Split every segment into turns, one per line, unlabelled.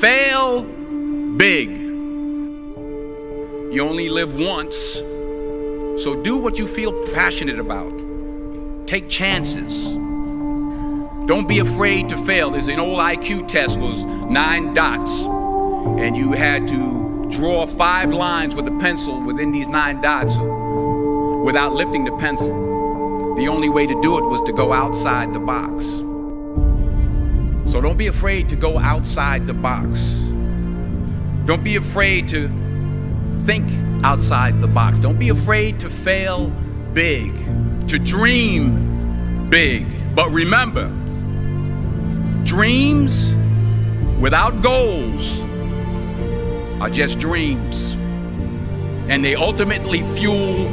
Fail big. You only live once, so do what you feel passionate about. Take chances. Don't be afraid to fail. There's an old IQ test, was 9 dots, and you had to draw 5 lines with a pencil within these 9 dots without lifting the pencil. The only way to do it was to go outside the box. So don't be afraid to go outside the box. Don't be afraid to think outside the box. Don't be afraid to fail big, to dream big. But remember, dreams without goals are just dreams, and they ultimately fuel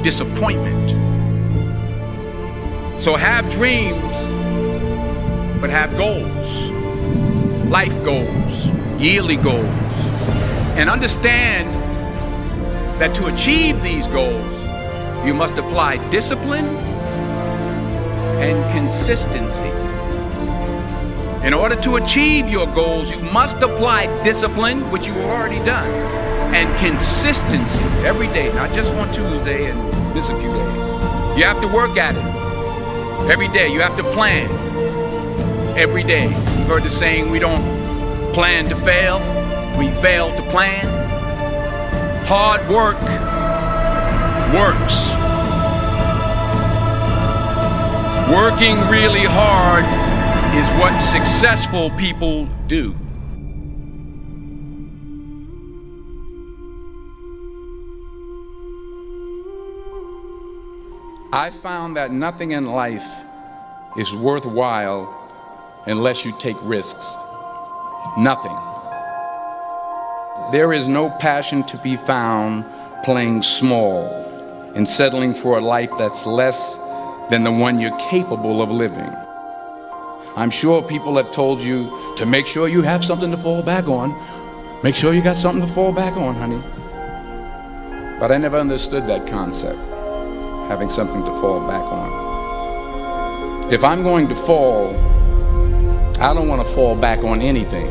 disappointment. So have dreams, but have goals, life goals, yearly goals, and understand that to achieve these goals, you must apply discipline and consistency. In order to achieve your goals, you must apply discipline, which you have already done, and consistency every day, not just on Tuesday and miss a few days. You have to work at it every day. You have to plan every day. You've heard the saying, we don't plan to fail, we fail to plan. Hard work works. Working really hard is what successful people do. I found that nothing in life is worthwhile unless you take risks. Nothing. There is no passion to be found playing small and settling for a life that's less than the one you're capable of living. I'm sure people have told you to make sure you have something to fall back on. Make sure you got something to fall back on, honey. But I never understood that concept, having something to fall back on. If I'm going to fall, I don't want to fall back on anything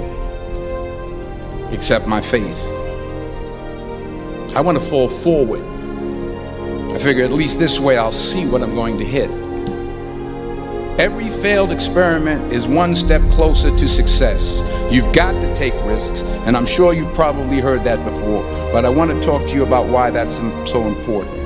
except my faith. I want to fall forward. I figure at least this way I'll see what I'm going to hit. Every failed experiment is one step closer to success. You've got to take risks, and I'm sure you've probably heard that before, but I want to talk to you about why that's so important.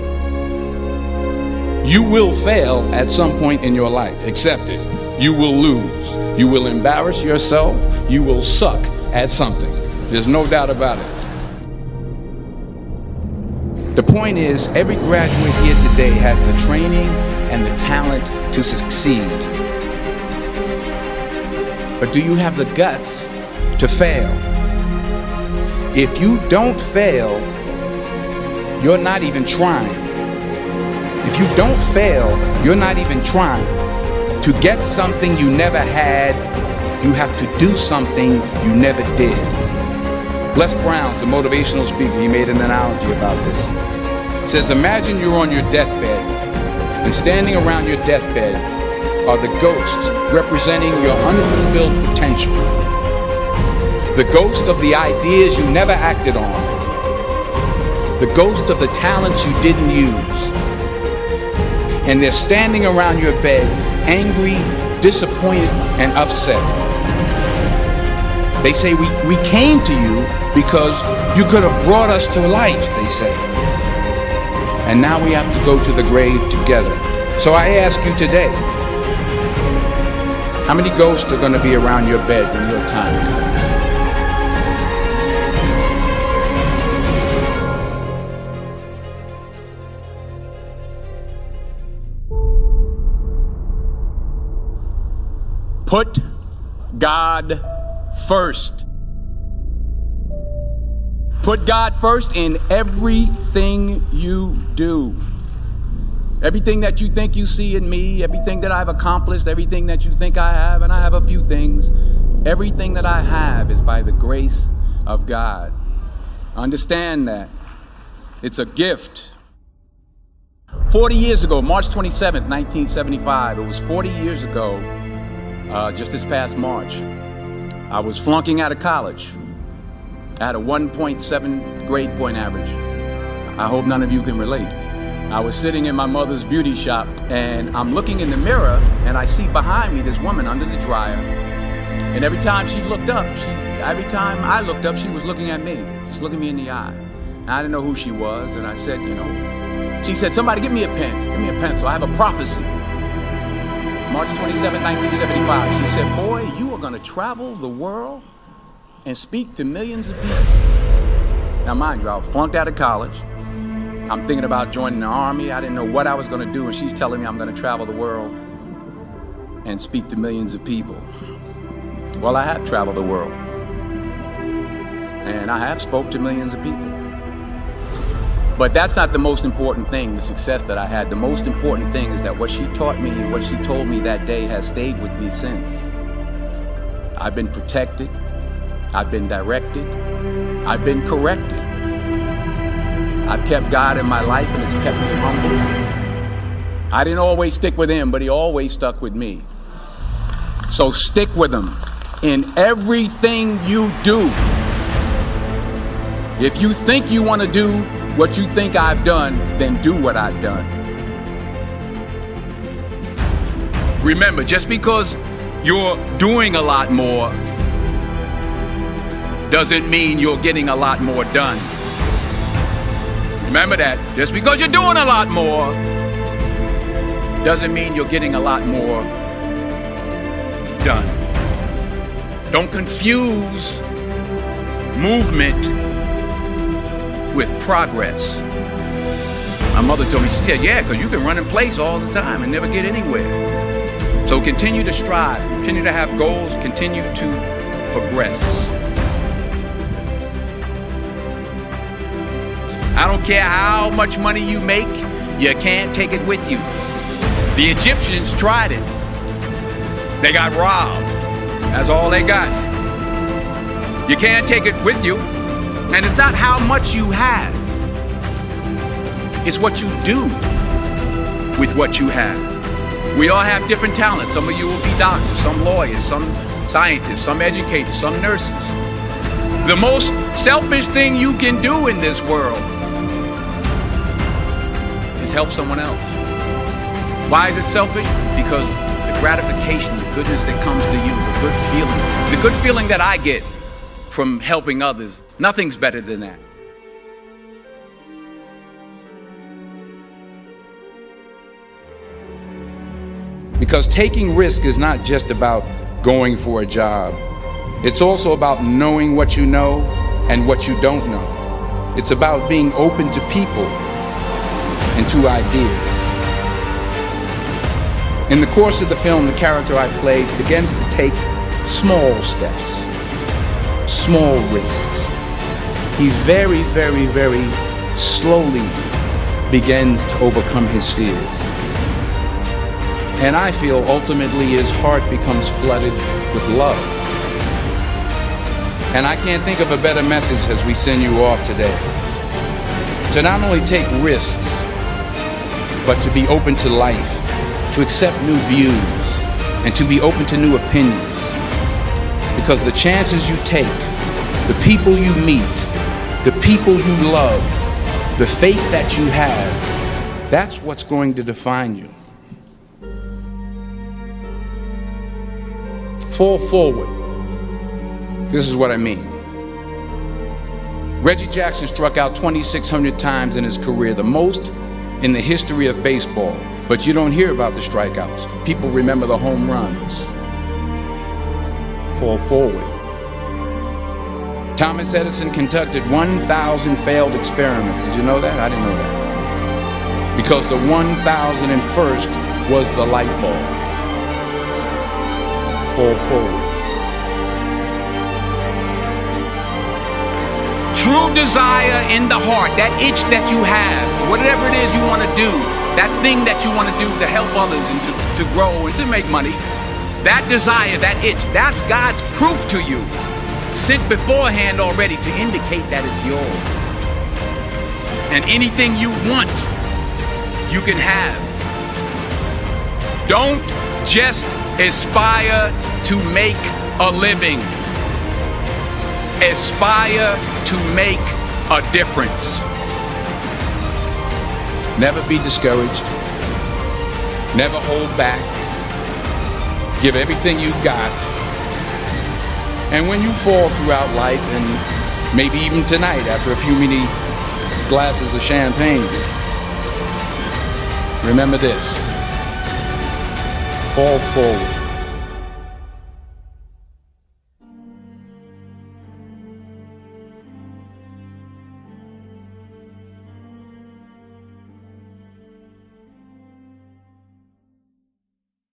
You will fail at some point in your life. Accept it. You will lose. You will embarrass yourself. You will suck at something. There's no doubt about it. The point is, every graduate here today has the training and the talent to succeed. But do you have the guts to fail? If you don't fail, you're not even trying. If you don't fail, you're not even trying. To get something you never had, you have to do something you never did. Les Brown's a motivational speaker. He made an analogy about this. He says, imagine you're on your deathbed, and standing around your deathbed are the ghosts representing your unfulfilled potential. The ghost of the ideas you never acted on. The ghost of the talents you didn't use. And they're standing around your bed, angry, disappointed, and upset. They say, we came to you because you could have brought us to life, they say. And now we have to go to the grave together. So I ask you today, how many ghosts are going to be around your bed when your time comes? Put God first. Put God first in everything you do. Everything that you think you see in me, everything that I've accomplished, everything that you think I have, and I have a few things, everything that I have is by the grace of God. Understand that. It's a gift. 40 years ago, March 27th, 1975, it was 40 years ago, just this past March, I was flunking out of college. I had a 1.7 grade point average. I hope none of you can relate. I was sitting in my mother's beauty shop and I'm looking in the mirror and I see behind me this woman under the dryer. And every time she looked up, every time I looked up, she was looking at me, just looking me in the eye. And I didn't know who she was. And I said, she said, somebody give me a pen, give me a pencil. I have a prophecy. March 27, 1975. She said, boy, you are going to travel the world and speak to millions of people. Now, mind you, I was flunked out of college. I'm thinking about joining the army. I didn't know what I was going to do, and she's telling me I'm going to travel the world and speak to millions of people. Well, I have traveled the world, and I have spoke to millions of people. But that's not the most important thing, the success that I had. The most important thing is that what she taught me and what she told me that day has stayed with me since. I've been protected. I've been directed. I've been corrected. I've kept God in my life and it's kept me humble. I didn't always stick with him, but he always stuck with me. So stick with him in everything you do. If you think you want to do what you think I've done, then do what I've done. Remember, just because you're doing a lot more doesn't mean you're getting a lot more done. Remember that. Just because you're doing a lot more doesn't mean you're getting a lot more done. Don't confuse movement with progress. My mother told me, she said, yeah, because you can run in place all the time and never get anywhere. So continue to strive, continue to have goals, continue to progress. I don't care how much money you make, you can't take it with you. The Egyptians tried it. They got robbed. That's all they got. You can't take it with you. And it's not how much you have. It's what you do with what you have. We all have different talents. Some of you will be doctors, some lawyers, some scientists, some educators, some nurses. The most selfish thing you can do in this world is help someone else. Why is it selfish? Because the gratification, the goodness that comes to you, the good feeling that I get from helping others, nothing's better than that. Because taking risk is not just about going for a job. It's also about knowing what you know and what you don't know. It's about being open to people and to ideas. In the course of the film, the character I played begins to take small steps, small risks. He very, very, very slowly begins to overcome his fears. And I feel ultimately his heart becomes flooded with love. And I can't think of a better message as we send you off today. To not only take risks, but to be open to life, to accept new views, and to be open to new opinions. Because the chances you take, the people you meet, the people you love, the faith that you have, that's what's going to define you. Fall forward. This is what I mean. Reggie Jackson struck out 2,600 times in his career, the most in the history of baseball. But you don't hear about the strikeouts. People remember the home runs. Fall forward. Thomas Edison conducted 1,000 failed experiments. Did you know that? I didn't know that. Because the 1,001st was the light bulb. Fall forward. True desire in the heart, that itch that you have, whatever it is you want to do, that thing that you want to do to help others and to grow and to make money, that desire, that itch, that's God's proof to you, sent beforehand already to indicate that it's yours. And anything you want, you can have. Don't just aspire to make a living. Aspire to make a difference. Never be discouraged. Never hold back. Give everything you've got. And when you fall throughout life, and maybe even tonight after a few many glasses of champagne, remember this: fall forward.